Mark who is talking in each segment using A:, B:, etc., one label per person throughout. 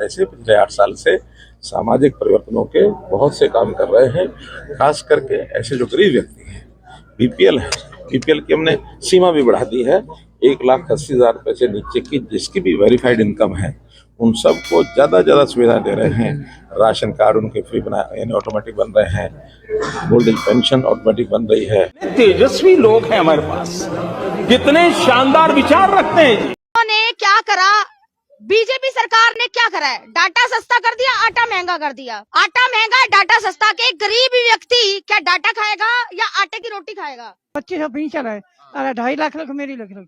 A: से पिछले 8 साल से सामाजिक परिवर्तनों के बहुत से काम कर रहे हैं। खास करके ऐसे जो गरीब व्यक्ति हैं, बीपीएल है, बीपीएल की हमने सीमा भी बढ़ा दी है। 1,80,000 रुपए से नीचे की जिसकी भी वेरीफाइड इनकम है, उन सबको ज्यादा सुविधा दे रहे हैं। राशन कार्ड उनके फ्री बना यानी ऑटोमेटिक बन रहे हैं। ओल्ड एज पेंशन ऑटोमेटिक बन रही है।
B: तेजस्वी लोग हैं हमारे पास, कितने शानदार विचार रखते हैं जी।
C: ने क्या करा, बीजेपी सरकार ने क्या करा है? डाटा सस्ता कर दिया, आटा महंगा कर दिया। आटा महंगा, डाटा सस्ता। के गरीब व्यक्ति क्या डाटा खाएगा या आटे की रोटी खाएगा?
D: 2500 पेंशन है, अरे 2.5 लाख मेरी लग रही।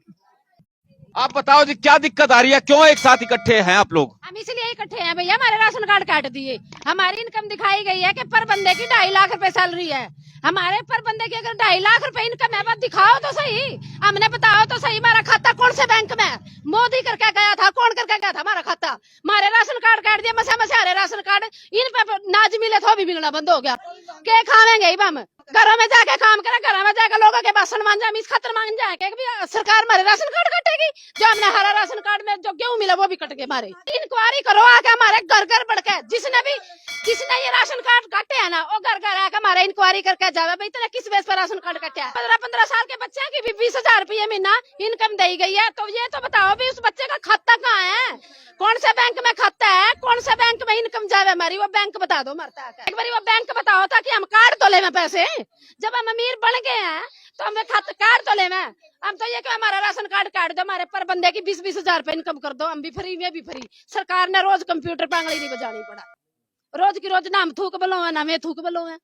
E: आप बताओ जी, क्या दिक्कत आ रही है? क्यों एक साथ इकट्ठे हैं आप लोग?
C: हम इसलिए इकट्ठे हैं भैया, हमारे राशन कार्ड काट दिए। हमारी इनकम दिखाई गई है कि पर बंदे की 2.5 लाख रुपए सैलरी है। हमारे पर बंदे की अगर 2.5 लाख रुपए इनकम है, बस दिखाओ तो सही, हमने बताओ तो सही। हमारा खाता कौन से बैंक में है? मोदी करके गया था, कौन करके गया था हमारा खाता? हमारे राशन कार्ड काट दिया, मसे हमारे राशन कार्ड इन पे नाज मिले तो भी मिलना बंद हो गया। के खावेंगे हम? घरों में जाके काम करें, घरों में जाकर लोगों के बासन मान जाए, इस खातर मान जाए कि सरकार हमारे राशन कार्ड काटेगी। जो हमने हरा राशन कार्ड में जो गेहूं मिला वो भी कट के मारे। इंक्वायरी करो आके हमारे घर घर बढ़ के, जिसने ये राशन कार्ड काटे है ना, वो घर घर आके हमारे इंक्वायरी करके जावे भाई इतना किस बेस पर राशन कार्ड कटे है। 15-15 साल के बच्चे की भी 20,000 रुपये महीना इनकम दी गई है। तो ये तो बताओ भी उस बच्चे का खाता कहाँ है? कौन से बैंक में खाता है? कौन से बैंक में इनकम जावे हमारी? वो बैंक बता दो मरता है। एक बार वो बैंक बताओ ताकि हम कार्ड तो ले में पैसे। जब हम अमीर बन गए हैं तो हमें कार्ड तो ले में। हम तो ये कि हमारा राशन कार्ड काट दो, हमारे पर बंदे की 20-20,000 रुपए इनकम कर दो, हम भी फ्री में भी फ्री। सरकार ने रोज कंप्यूटर पर आंगली नहीं बजानी पड़ा, रोज की रोज ना हम थूक बलो है, ना मैं थूक बलो है।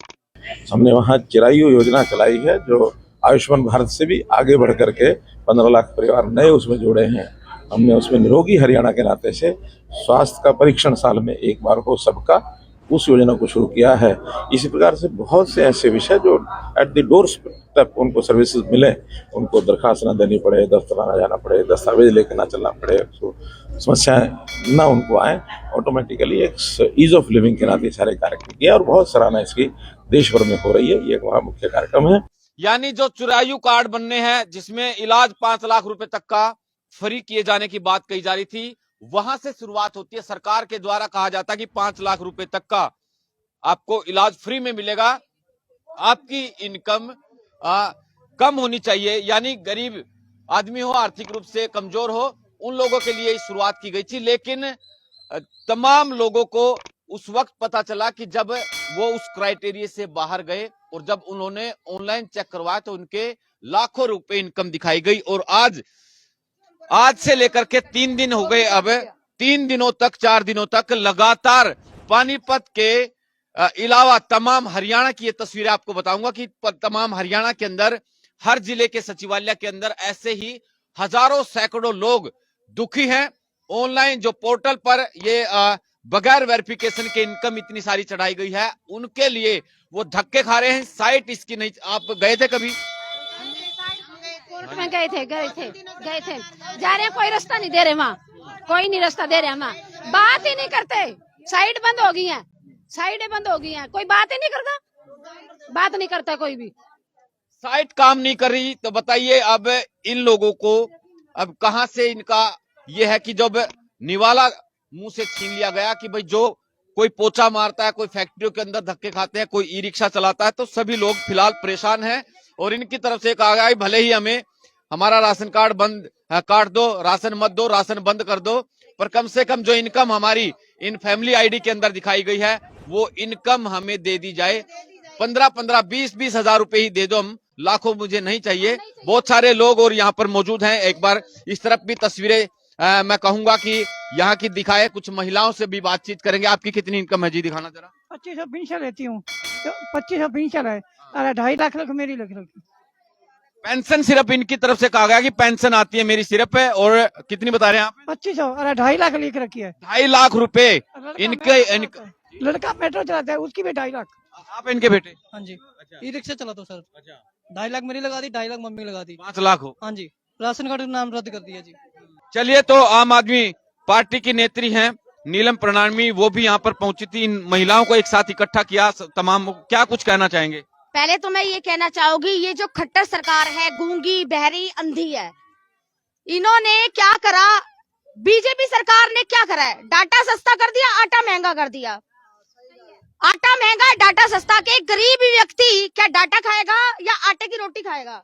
A: हमने वहाँ चिरायु योजना चलाई है, जो आयुष्मान भारत से भी आगे बढ़ करके 15 लाख परिवार नए उसमें जुड़े हैं। हमने उसमें निरोगी हरियाणा के नाते से स्वास्थ्य का परीक्षण साल में एक बार हो सबका, उस योजना को शुरू किया है। इसी प्रकार से बहुत से ऐसे विषय जो एट द डोर तक उनको सर्विसेज मिले, उनको दरखास्त ना देनी पड़े, दफ्तर ना जाना पड़े, दस्तावेज लेकर ना चलना पड़े, समस्याएं ना उनको आए, ऑटोमेटिकली एक ईज ऑफ लिविंग के नाते सारे कार्यक्रम किए और बहुत सराहना इसकी देश भर में हो रही है। ये एक बड़ा मुख्य कार्यक्रम है।
E: यानी जो चिरायु कार्ड बनने हैं, जिसमें इलाज 5 लाख रुपए तक का फ्री किए जाने की बात कही जा रही थी, वहां से शुरुआत होती है। सरकार के द्वारा कहा जाता है कि 5 लाख रुपए तक का आपको इलाज फ्री में मिलेगा। आपकी इनकम कम होनी चाहिए, यानी गरीब आदमी हो, आर्थिक रूप से कमजोर हो, उन लोगों के लिए शुरुआत की गई थी। लेकिन तमाम लोगों को उस वक्त पता चला कि जब वो उस क्राइटेरिया से बाहर गए और जब उन्होंने ऑनलाइन चेक करवाया तो उनके लाखों रुपए इनकम दिखाई गई। और आज से लेकर के 3 दिन हो गए, अब 3 दिनों तक 4 दिनों तक लगातार पानीपत के अलावा तमाम हरियाणा की ये तस्वीरें आपको बताऊंगा कि तमाम हरियाणा के अंदर हर जिले के सचिवालय के अंदर ऐसे ही हजारों सैकड़ों लोग दुखी हैं। ऑनलाइन जो पोर्टल पर ये बगैर वेरिफिकेशन के इनकम इतनी सारी चढ़ाई गई है, उनके लिए वो धक्के खा रहे हैं। साइट इसकी नहीं, आप गए थे कभी?
C: कोर्ट में गए थे जा रहे हैं, कोई रास्ता नहीं दे रहे वहाँ, कोई नहीं रास्ता दे रहे वहाँ, बात ही नहीं करते। साइट बंद हो गई है, साइडें बंद हो गई हैं, कोई बात ही नहीं करता, बात नहीं करता कोई भी।
E: साइट काम नहीं कर रही तो बताइए अब इन लोगों को अब कहां से इनका ये है कि जब निवाला मुंह से छीन लिया गया कि भाई जो कोई पोछा मारता है, कोई फैक्ट्रियों के अंदर धक्के खाते हैं, कोई ई रिक्शा चलाता है, तो सभी लोग फिलहाल परेशान हैं। और इनकी तरफ से कहा गया है भले ही हमें हमारा राशन कार्ड बंद काट दो, राशन मत दो, राशन बंद कर दो, पर कम से कम जो इनकम हमारी इन फैमिली आईडी के अंदर दिखाई गई है वो इनकम हमें दे दी जाए। 15-15, 20-20 हजार रुपए ही दे दो, हम लाखों मुझे नहीं चाहिए। बहुत सारे लोग और यहाँ पर मौजूद हैं। एक बार इस तरफ भी तस्वीरें मैं कहूंगा कि यहाँ की दिखाए, कुछ महिलाओं से भी बातचीत करेंगे। आपकी कितनी इनकम है जी, दिखाना जरा।
D: 2500 पेंशन लेती हूँ, तो 2500 पेंशन है, अरे 2.5 लाख मेरी लग रही।
E: पेंशन सिर्फ इनकी तरफ से कहा गया कि पेंशन आती है मेरी सिर्फ है। और कितनी बता रहे हैं आप?
D: 2500, अरे 2.5 लाख लिख रखी है।
E: 2.5 लाख रुपए इनके
D: लड़का मेट्रो चलाता है, उसकी भी 2.5 लाख।
E: आप इनके बेटे?
F: हाँ जी, ई रिक्शा चलाता हूँ सर। 2.5 लाख मेरी लगा दी, 2.5 लाख मम्मी लगा दी।
E: 5 लाख हो?
F: हाँ जी, राशन कार्ड का नाम रद्द कर दिया जी।
E: चलिए, तो आम आदमी पार्टी की नेत्री हैं नीलम प्रणामी, वो भी यहाँ पर पहुंची थी, इन महिलाओं को एक साथ इकट्ठा किया तमाम। क्या कुछ कहना चाहेंगे?
C: पहले तो मैं ये कहना चाहूंगी, ये जो खट्टर सरकार है, गूंगी बहरी अंधी है। इन्होंने क्या करा,
G: बीजेपी सरकार ने क्या करा है? डाटा सस्ता कर दिया, आटा महंगा कर दिया। आटा महंगा, डाटा सस्ता। के गरीब व्यक्ति क्या डाटा खाएगा या आटे की रोटी खाएगा?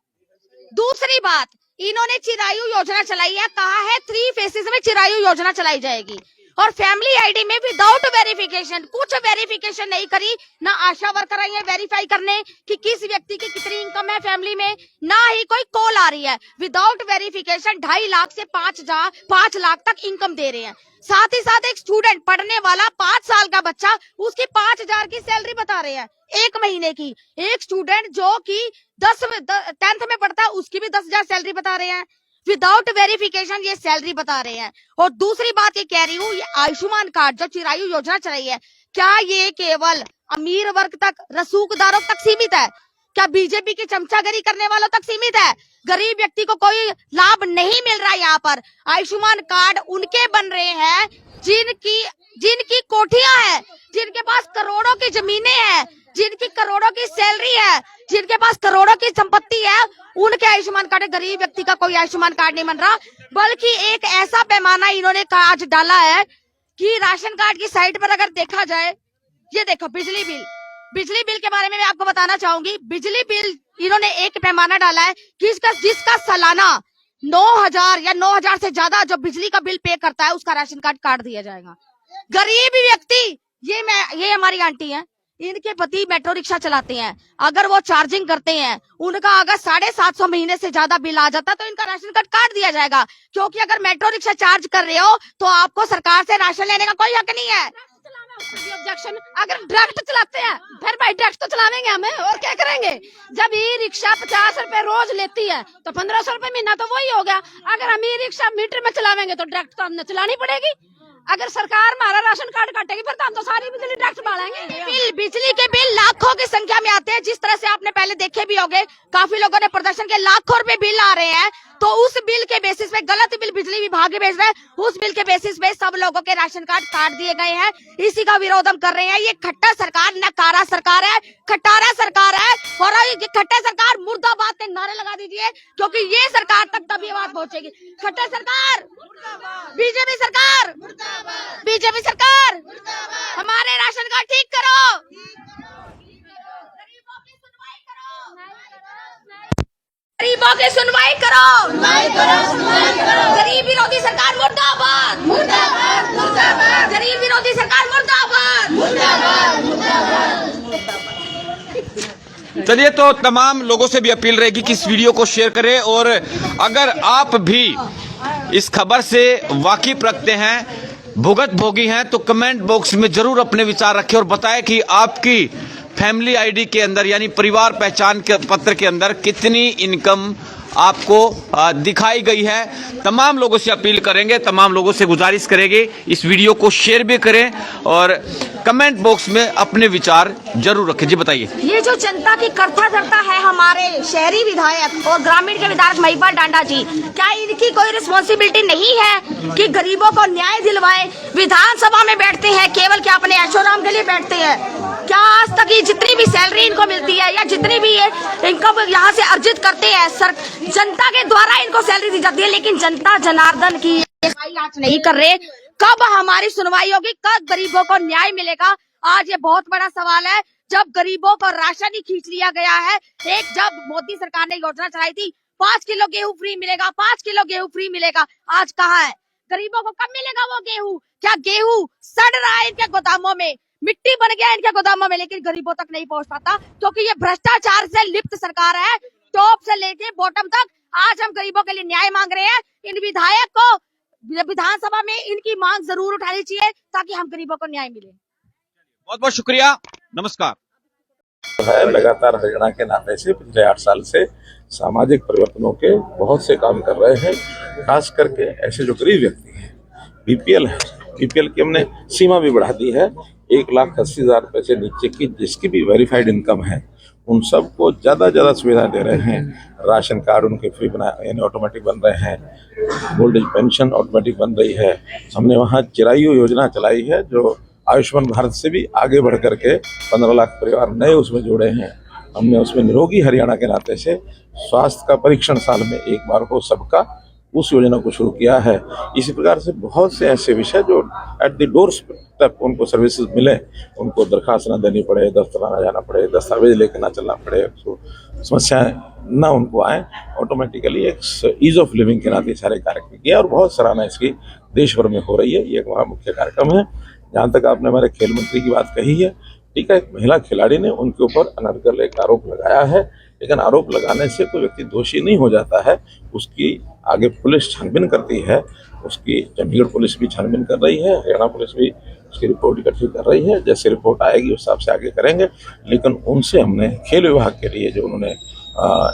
G: दूसरी बात, इन्होंने चिरायु योजना चलाई है, कहा है 3 फेसेस में चिरायु योजना चलाई जाएगी। और फैमिली आईडी में विदाउट वेरिफिकेशन, कुछ वेरिफिकेशन नहीं करी, ना आशा वर्कर आई है वेरीफाई करने कि किस व्यक्ति की कितनी इनकम है फैमिली में, ना ही कोई कॉल आ रही है। विदाउट वेरिफिकेशन 2.5 लाख से 5 लाख तक इनकम दे रहे हैं। साथ ही साथ एक स्टूडेंट पढ़ने वाला 5 साल का बच्चा, उसकी 5,000 की सैलरी बता रहे हैं 1 महीने की। एक स्टूडेंट जो कि 10th में पढ़ता है, उसकी भी 10,000 सैलरी बता रहे हैं। विदाउट वेरिफिकेशन ये सैलरी बता रहे हैं। और दूसरी बात ये कह रही हूँ, ये आयुष्मान कार्ड जो चिरायु योजना चलाई है, क्या ये केवल अमीर वर्ग तक, रसूखदारों तक सीमित है? क्या बीजेपी की चमचागिरी करने वालों तक सीमित है? गरीब व्यक्ति को कोई लाभ नहीं मिल रहा है। यहाँ पर आयुष्मान कार्ड उनके बन रहे हैं जिनकी कोठियां हैं, जिनके पास करोड़ों की जमीनें हैं, जिनकी करोड़ों की सैलरी है, जिनके पास करोड़ों की संपत्ति है, उनके आयुष्मान कार्ड। गरीब व्यक्ति का कोई आयुष्मान कार्ड नहीं बन रहा। बल्कि एक ऐसा पैमाना इन्होंने आज डाला है कि राशन कार्ड की साइट पर अगर देखा जाए, ये देखो बिजली बिल के बारे में मैं आपको बताना चाहूंगी। बिजली बिल इन्होंने एक पैमाना डाला है कि जिसका सालाना 9,000 या 9,000 से ज्यादा जो बिजली का बिल पे करता है, उसका राशन कार्ड काट दिया जाएगा। गरीब व्यक्ति, ये हमारी आंटी है, इनके पति मेट्रो रिक्शा चलाते हैं, अगर वो चार्जिंग करते हैं, उनका अगर 750 महीने से ज्यादा बिल आ जाता तो इनका राशन कार्ड काट दिया जाएगा। क्योंकि अगर मेट्रो रिक्शा चार्ज कर रहे हो तो आपको सरकार से राशन लेने का कोई हक नहीं है। ऑब्जेक्शन, अगर डायरेक्ट चलाते हैं फिर भाई डायरेक्ट तो चलावेंगे हमें, और क्या करेंगे? जब ई रिक्शा 50 रुपए रोज लेती है तो 1500 रुपए महीना तो वही हो गया। अगर हम ई रिक्शा मीटर में चलावेंगे तो डायरेक्ट तो हमने चलानी पड़ेगी। अगर सरकार हमारा राशन कार्ड काटेगी फिर तो हम तो सारी बिजली डायरेक्ट बालेंगे। बिजली के बिल लाखों की संख्या में आते हैं, जिस तरह से आपने पहले देखे भी होंगे, काफी लोगों ने प्रदर्शन के लाखों रुपए बिल आ रहे हैं। तो उस बिल के बेसिस पे, गलत बिल बिजली विभाग भेज रहे हैं, उस बिल के बेसिस पे सब लोगों के राशन कार्ड काट दिए गए हैं। इसी का विरोध हम कर रहे हैं। ये खट्टर सरकार, नकारा सरकार है, खटारा सरकार है। और ये खट्टर सरकार मुर्दाबाद के नारे लगा दीजिए, क्योंकि ये सरकार तक तभी आवाज पहुंचेगी। खट्टर सरकार, बीजेपी सरकार, बीजेपी सरकार, हमारे राशन कार्ड ठीक करो, गरीबों की सुनवाई करो, गरीब विरोधी सरकार मुर्दाबाद, मुर्दाबाद, मुर्दाबाद, गरीब विरोधी सरकार मुर्दाबाद, मुर्दाबाद, मुर्दाबाद।
E: चलिए, तो तमाम लोगों से भी अपील रहेगी कि इस वीडियो को शेयर करें, और अगर आप भी इस खबर से वाकिफ रखते हैं, भुगत भोगी हैं, तो कमेंट बॉक्स में जरूर अपने विचार रखें और बताएं कि आपकी फैमिली आईडी के अंदर, यानी परिवार पहचान के पत्र के अंदर, कितनी इनकम आपको दिखाई गई है। तमाम लोगों से अपील करेंगे, तमाम लोगों से गुजारिश करेंगे, इस वीडियो को शेयर भी करें और कमेंट बॉक्स में अपने विचार जरूर रखें। जी बताइए।
G: ये जो जनता की करता धरता है हमारे शहरी विधायक और ग्रामीण के विधायक महिपाल डांडा जी, क्या इनकी कोई रिस्पॉन्सिबिलिटी नहीं है कि गरीबों को न्याय दिलवाए? विधानसभा में बैठते हैं केवल क्या अपने ऐशोराम के लिए बैठते हैं? क्या आज तक ये जितनी भी सैलरी इनको मिलती है या जितनी भी ये इनकम यहाँ से अर्जित करते हैं, जनता के द्वारा इनको सैलरी दी जाती है, लेकिन जनता जनार्दन की आज नहीं कर रहे। कब हमारी सुनवाई होगी? कब गरीबों को न्याय मिलेगा? आज ये बहुत बड़ा सवाल है। जब गरीबों को राशन ही खींच लिया गया है, जब मोदी सरकार ने योजना चलाई थी 5 किलो गेहूं फ्री मिलेगा, 5 किलो गेहूं फ्री मिलेगा, आज कहाँ है? गरीबों को कब मिलेगा वो गेहूं? क्या गेहूं सड़ रहा है इनके गोदामों में, मिट्टी बन गया इनके गोदामों में, लेकिन गरीबों तक नहीं पहुंच पाता, क्योंकि ये भ्रष्टाचार से लिप्त सरकार है, टॉप से लेके बॉटम तक। आज हम गरीबों के लिए न्याय मांग रहे हैं। इन विधायक को विधानसभा में इनकी मांग जरूर उठानी चाहिए ताकि हम गरीबों को न्याय मिले।
E: बहुत बहुत शुक्रिया, नमस्कार।
A: है लगातार हरियाणा के नाते से पिछले 8 साल से सामाजिक परिवर्तनों के बहुत से काम कर रहे हैं। खास करके ऐसे जो गरीब व्यक्ति हैं, बीपीएल है, बीपीएल की हमने सीमा भी बढ़ा दी है। 1,80,000 रुपए से नीचे की जिसकी भी वेरीफाइड इनकम है, उन सबको ज़्यादा सुविधा दे रहे हैं। राशन कार्ड उनके फ्री यानी ऑटोमेटिक बन रहे हैं, ओल्ड एज पेंशन ऑटोमेटिक बन रही है। हमने वहाँ चिरायु योजना चलाई है जो आयुष्मान भारत से भी आगे बढ़ करके 15 लाख परिवार नए उसमें जुड़े हैं। हमने उसमें निरोगी हरियाणा के नाते से स्वास्थ्य का परीक्षण साल में एक बार हो सबका, उस योजना को शुरू किया है। इसी प्रकार से बहुत से ऐसे विषय जो एट द डोर तक उनको सर्विसेज मिले, उनको दरखास्त ना देनी पड़े, दफ्तर ना जाना पड़े, दस्तावेज लेकर ना चलना पड़े, उसको समस्याएं ना उनको आए, ऑटोमेटिकली एक ईज ऑफ लिविंग के नाते सारे कार्यक्रम किया और बहुत सराहना इसकी देश भर में हो रही है। ये एक बड़ा मुख्य कार्यक्रम है। जहाँ तक आपने हमारे खेल मंत्री की बात कही है, ठीक है, एक महिला खिलाड़ी ने उनके ऊपर अनर्गल एक आरोप लगाया है, लेकिन आरोप लगाने से कोई व्यक्ति दोषी नहीं हो जाता है। उसकी आगे पुलिस छानबीन करती है, उसकी चंडीगढ़ पुलिस भी छानबीन कर रही है, हरियाणा पुलिस भी उसकी रिपोर्ट इकट्ठी कर रही है। जैसे रिपोर्ट आएगी उस हिसाब से आगे करेंगे। लेकिन उनसे हमने खेल विभाग के लिए जो उन्होंने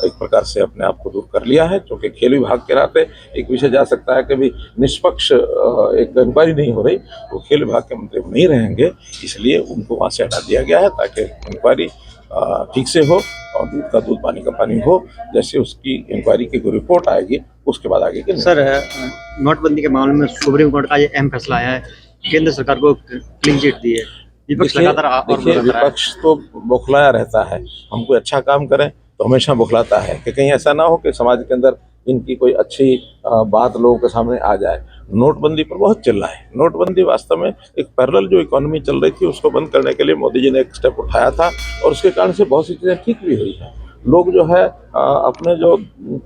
A: एक प्रकार से अपने आप को दूर कर लिया है, क्योंकि खेल विभाग के नाते एक विषय जा सकता है कि भी निष्पक्ष एक इंक्वायरी नहीं हो रही, वो खेल विभाग के मंत्री नहीं रहेंगे, इसलिए उनको वहाँ से हटा दिया गया है ताकि इंक्वायरी ठीक से हो और दूध का दूध पानी का पानी हो। जैसे उसकी इंक्वायरी की कोई रिपोर्ट आएगी उसके बाद आगे के
H: सर, नोटबंदी के मामले में सुप्रीम कोर्ट का ये अहम फैसला आया है, केंद्र सरकार को क्लीन चिट दी है। विपक्ष लगातार
A: देखिए, विपक्ष तो बौखलाया रहता है, हम कोई अच्छा काम करें तो हमेशा बौखलाता है कि कहीं ऐसा ना हो कि समाज के अंदर इनकी कोई अच्छी बात लोगों के सामने आ जाए। नोटबंदी पर बहुत चिल्लाए। नोटबंदी वास्तव में एक पैरेलल जो इकोनॉमी चल रही थी उसको बंद करने के लिए मोदी जी ने एक स्टेप उठाया था और उसके कारण से बहुत सी चीज़ें ठीक भी हुई हैं। लोग जो है अपने जो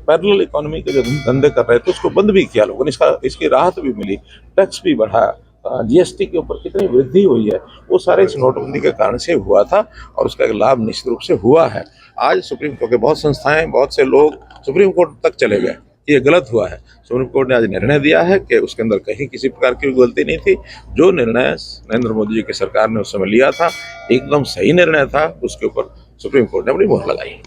A: पैरेलल इकोनॉमी के जो धंधे कर रहे थे उसको बंद भी किया लोगों ने, इसकी राहत भी मिली, टैक्स भी बढ़ा, जीएसटी के ऊपर कितनी वृद्धि हुई है, वो सारे इस नोटबंदी के कारण से हुआ था और उसका एक लाभ निश्चित रूप से हुआ है। आज सुप्रीम कोर्ट के बहुत संस्थाएं, बहुत से लोग सुप्रीम कोर्ट तक चले गए, ये गलत हुआ है। सुप्रीम कोर्ट ने आज निर्णय दिया है कि उसके अंदर कहीं किसी प्रकार की गलती नहीं थी। जो निर्णय नरेंद्र मोदी जी की सरकार ने उस समय लिया था एकदम सही निर्णय था, उसके ऊपर सुप्रीम कोर्ट ने अपनी मोहर लगाई।